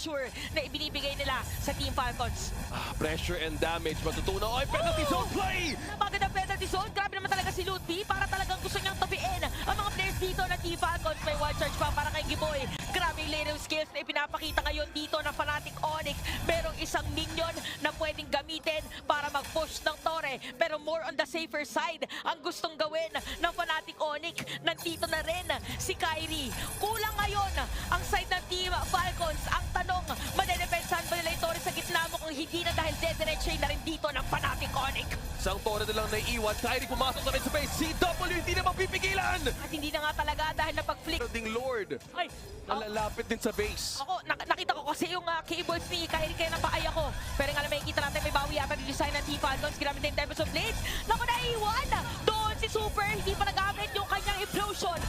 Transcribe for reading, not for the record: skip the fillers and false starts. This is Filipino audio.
pressure na ibinibigay nila sa Team Falcons. Pressure and damage matutunan. Oy, penalty zone play! Napagandang penalty zone. Grabe naman talaga si Ludwig para talagang gusto niyang tabiin ang mga players dito na Team Falcons. May one charge pa para kay Giboy. Grabe yung layer skills na ipinapakita ngayon dito ng Fnatic Onyx. Merong isang minion na pwedeng gamitin para mag-push ng Torre. Pero more on the safer side ang gustong gawin ng Fnatic Onyx. Nandito na rin si Kyrie. Kulang ngayon ang side ng Team Falcons. Ang tanong, madedepensahan ba nila yung Torre sa gitna mo kung hindi na dahil dediretso na rin dito ng Fnatic Onyx. Isang Torre na lang naiiwan. Kyrie pumasok na rin sa base. CW hindi na mapipigilan! At hindi na nga talaga dahil napag-flick. Ding Lord, Ay, nalalapit din sa base. ako, nakita ko kasi yung keyboards ni Kyrie kaya napaay ako. Pero nga na makikita natin may bawi yata yung design ng Team Falcons. Ginamit din Tempest of Blades. Naku, naiwan! Doon si Super, hindi pa nagamit yung kanyang implosion.